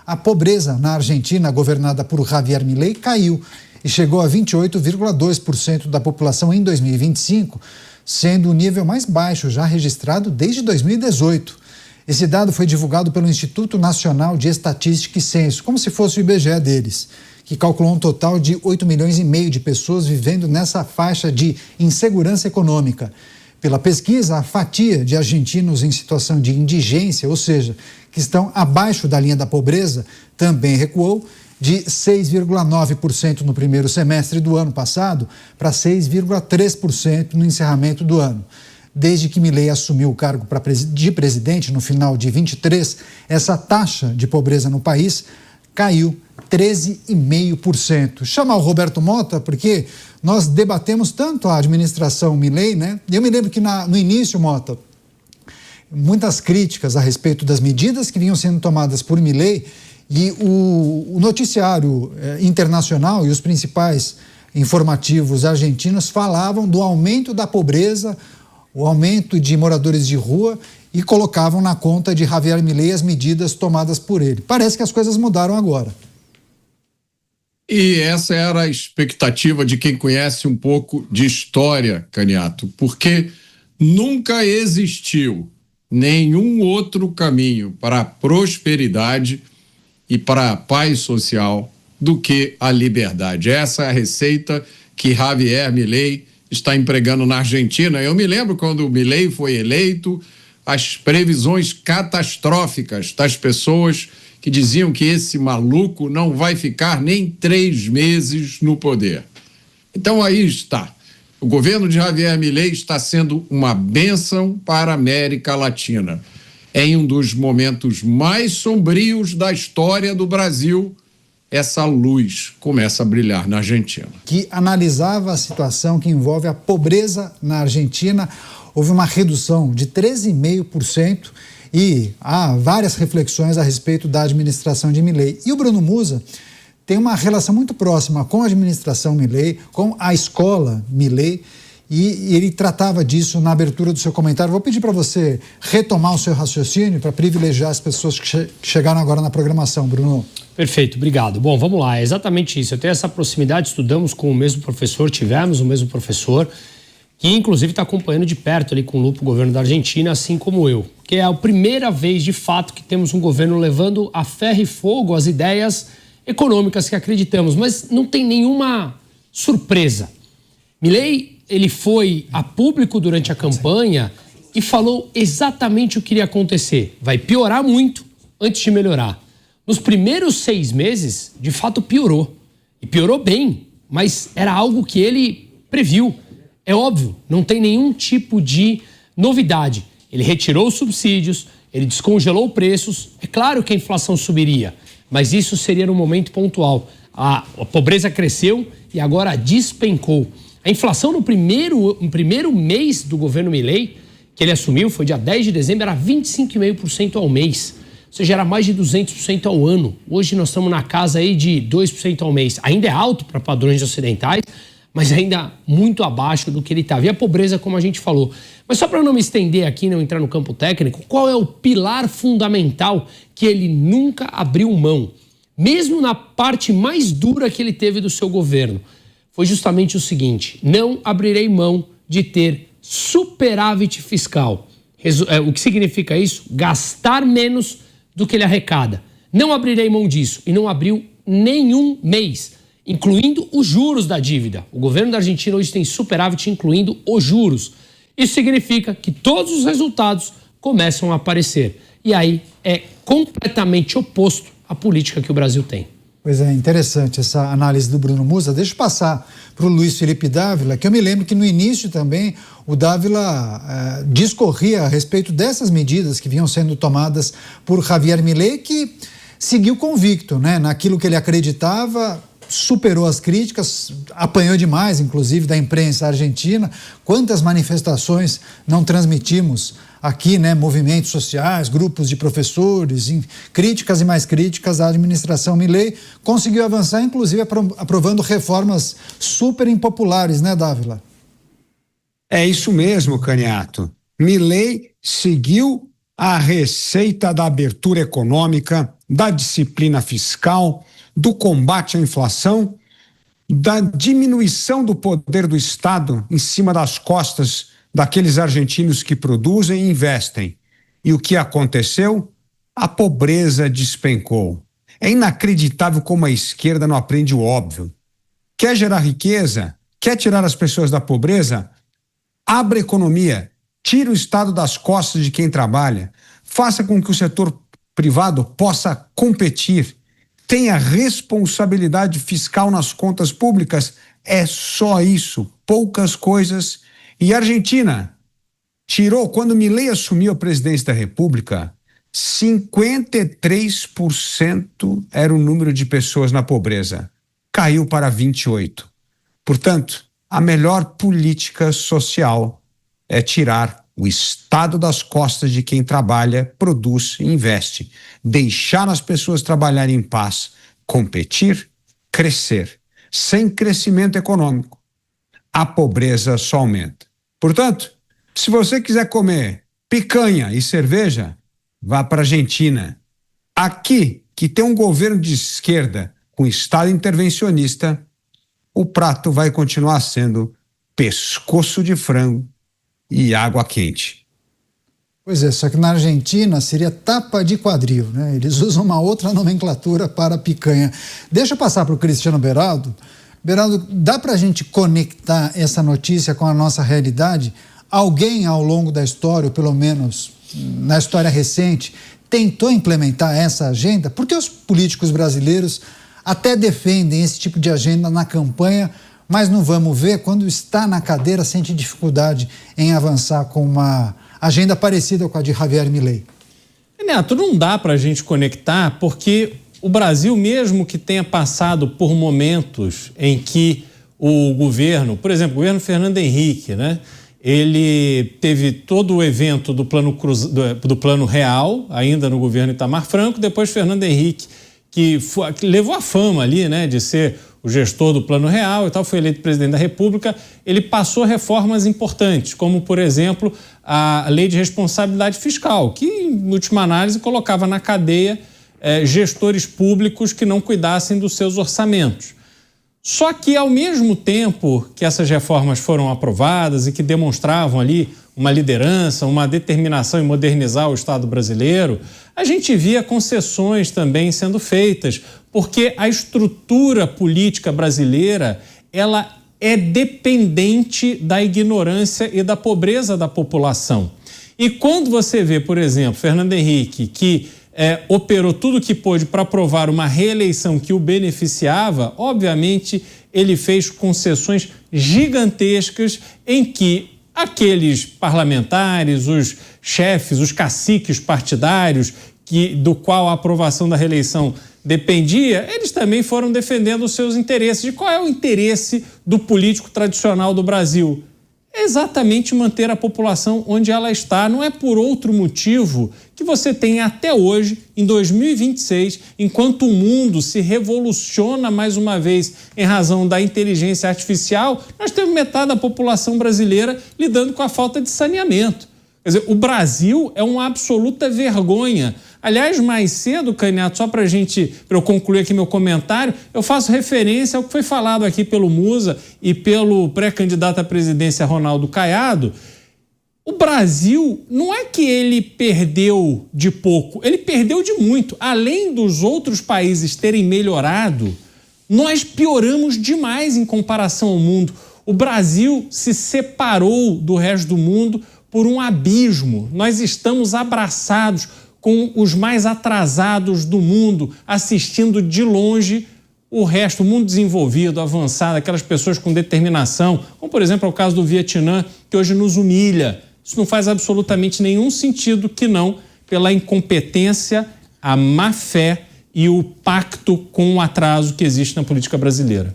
a pobreza na Argentina, governada por Javier Milei, caiu e chegou a 28,2% da população em 2025, sendo o nível mais baixo já registrado desde 2018. Esse dado foi divulgado pelo Instituto Nacional de Estatística e Censo, como se fosse o IBGE deles, que calculou um total de 8,5 milhões de pessoas vivendo nessa faixa de insegurança econômica. Pela pesquisa, a fatia de argentinos em situação de indigência, ou seja, que estão abaixo da linha da pobreza, também recuou de 6,9% no primeiro semestre do ano passado para 6,3% no encerramento do ano. Desde que Milei assumiu o cargo de presidente no final de 23, essa taxa de pobreza no país caiu 13,5%. Chamar o Roberto Mota, porque nós debatemos tanto a administração Milei, né? Eu me lembro que no início, Mota, muitas críticas a respeito das medidas que vinham sendo tomadas por Milei e o noticiário internacional e os principais informativos argentinos falavam do aumento da pobreza, o aumento de moradores de rua e colocavam na conta de Javier Milei as medidas tomadas por ele. Parece que as coisas mudaram agora. E essa era a expectativa de quem conhece um pouco de história, Caniato, porque nunca existiu nenhum outro caminho para a prosperidade e para a paz social do que a liberdade. Essa é a receita que Javier Milei está empregando na Argentina. Eu me lembro quando o Milei foi eleito, as previsões catastróficas das pessoas que diziam que esse maluco não vai ficar nem 3 meses no poder. Então aí está. O governo de Javier Milei está sendo uma bênção para a América Latina. Em um dos momentos mais sombrios da história do Brasil, essa luz começa a brilhar na Argentina. Que analisava a situação que envolve a pobreza na Argentina. Houve uma redução de 13,5% e há várias reflexões a respeito da administração de Milei. E o Bruno Musa tem uma relação muito próxima com a administração Milei, com a escola Milei, e ele tratava disso na abertura do seu comentário. Vou pedir para você retomar o seu raciocínio para privilegiar as pessoas que chegaram agora na programação, Bruno. Perfeito, obrigado. Bom, vamos lá, é exatamente isso. Eu tenho essa proximidade, estudamos com o mesmo professor, tivemos o mesmo professor, que inclusive está acompanhando de perto ali com o lupo o governo da Argentina, assim como eu. Que é a primeira vez, de fato, que temos um governo levando a ferro e fogo as ideias econômicas que acreditamos, mas não tem nenhuma surpresa. Milei, ele foi a público durante a campanha e falou exatamente o que iria acontecer. Vai piorar muito antes de melhorar. Nos primeiros 6 meses, de fato, piorou. E piorou bem, mas era algo que ele previu. É óbvio, não tem nenhum tipo de novidade. Ele retirou os subsídios, ele descongelou preços. É claro que a inflação subiria, mas isso seria no momento pontual. A pobreza cresceu e agora despencou. A inflação no primeiro mês do governo Milei, que ele assumiu, foi dia 10 de dezembro, era 25,5% ao mês. Ou seja, era mais de 200% ao ano. Hoje nós estamos na casa aí de 2% ao mês. Ainda é alto para padrões ocidentais, mas ainda muito abaixo do que ele estava. E a pobreza, como a gente falou. Mas só para não me estender aqui, não entrar no campo técnico, qual é o pilar fundamental que ele nunca abriu mão? Mesmo na parte mais dura que ele teve do seu governo. Foi justamente o seguinte: não abrirei mão de ter superávit fiscal. O que significa isso? Gastar menos do que ele arrecada. Não abrirei mão disso. E não abriu nenhum mês, incluindo os juros da dívida. O governo da Argentina hoje tem superávit, incluindo os juros. Isso significa que todos os resultados começam a aparecer. E aí é completamente oposto à política que o Brasil tem. Pois é, interessante essa análise do Bruno Musa. Deixa eu passar para o Luiz Felipe Dávila, que eu me lembro que no início também o Dávila discorria a respeito dessas medidas que vinham sendo tomadas por Javier Milei, que seguiu convicto, né, naquilo que ele acreditava, superou as críticas, apanhou demais, inclusive, da imprensa argentina. Quantas manifestações não transmitimos aqui, né, movimentos sociais, grupos de professores, críticas e mais críticas à administração Milei. Conseguiu avançar, inclusive, aprovando reformas super impopulares, né, Dávila? É isso mesmo, Caniato. Milei seguiu a receita da abertura econômica, da disciplina fiscal, do combate à inflação, da diminuição do poder do Estado em cima das costas daqueles argentinos que produzem e investem. E o que aconteceu? A pobreza despencou. É inacreditável como a esquerda não aprende o óbvio. Quer gerar riqueza? Quer tirar as pessoas da pobreza? Abra a economia, tire o Estado das costas de quem trabalha, faça com que o setor privado possa competir, tenha responsabilidade fiscal nas contas públicas. É só isso, poucas coisas. E a Argentina tirou, quando Milei assumiu a presidência da República, 53% era o número de pessoas na pobreza. Caiu para 28%. Portanto, a melhor política social é tirar o Estado das costas de quem trabalha, produz e investe. Deixar as pessoas trabalharem em paz, competir, crescer. Sem crescimento econômico, a pobreza só aumenta. Portanto, se você quiser comer picanha e cerveja, vá para a Argentina. Aqui, que tem um governo de esquerda com Estado intervencionista, o prato vai continuar sendo pescoço de frango e água quente. Pois é, só que na Argentina seria tapa de quadril, né? Eles usam uma outra nomenclatura para picanha. Deixa eu passar para o Cristiano Beraldo. Beraldo, dá para a gente conectar essa notícia com a nossa realidade? Alguém ao longo da história, ou pelo menos na história recente, tentou implementar essa agenda? Porque os políticos brasileiros até defendem esse tipo de agenda na campanha, mas não vamos ver, quando está na cadeira, sente dificuldade em avançar com uma agenda parecida com a de Javier Milei. Neto, não dá para a gente conectar, porque o Brasil, mesmo que tenha passado por momentos em que o governo, por exemplo, o governo Fernando Henrique, né? Ele teve todo o evento do plano real, ainda no governo Itamar Franco, depois Fernando Henrique, que levou a fama ali, né, de ser o gestor do plano real e tal, foi eleito presidente da República. Ele passou reformas importantes, como, por exemplo, a lei de responsabilidade fiscal, que, em última análise, colocava na cadeia gestores públicos que não cuidassem dos seus orçamentos. Só que, ao mesmo tempo que essas reformas foram aprovadas e que demonstravam ali uma liderança, uma determinação em modernizar o Estado brasileiro, a gente via concessões também sendo feitas, porque a estrutura política brasileira, ela é dependente da ignorância e da pobreza da população. E quando você vê, por exemplo, Fernando Henrique, que operou tudo o que pôde para aprovar uma reeleição que o beneficiava, obviamente ele fez concessões gigantescas em que aqueles parlamentares, os chefes, os caciques partidários, do qual a aprovação da reeleição dependia, eles também foram defendendo os seus interesses. E qual é o interesse do político tradicional do Brasil? É exatamente manter a população onde ela está. Não é por outro motivo que você tem até hoje, em 2026, enquanto o mundo se revoluciona mais uma vez em razão da inteligência artificial, nós temos metade da população brasileira lidando com a falta de saneamento. Quer dizer, o Brasil é uma absoluta vergonha. Aliás, mais cedo, Caniato, só para eu concluir aqui meu comentário, eu faço referência ao que foi falado aqui pelo Musa e pelo pré-candidato à presidência Ronaldo Caiado. O Brasil, não é que ele perdeu de pouco, ele perdeu de muito. Além dos outros países terem melhorado, nós pioramos demais em comparação ao mundo. O Brasil se separou do resto do mundo por um abismo. Nós estamos abraçados com os mais atrasados do mundo, assistindo de longe o resto, o mundo desenvolvido, avançado, aquelas pessoas com determinação, como por exemplo é o caso do Vietnã, que hoje nos humilha. Isso não faz absolutamente nenhum sentido que não pela incompetência, a má fé e o pacto com o atraso que existe na política brasileira.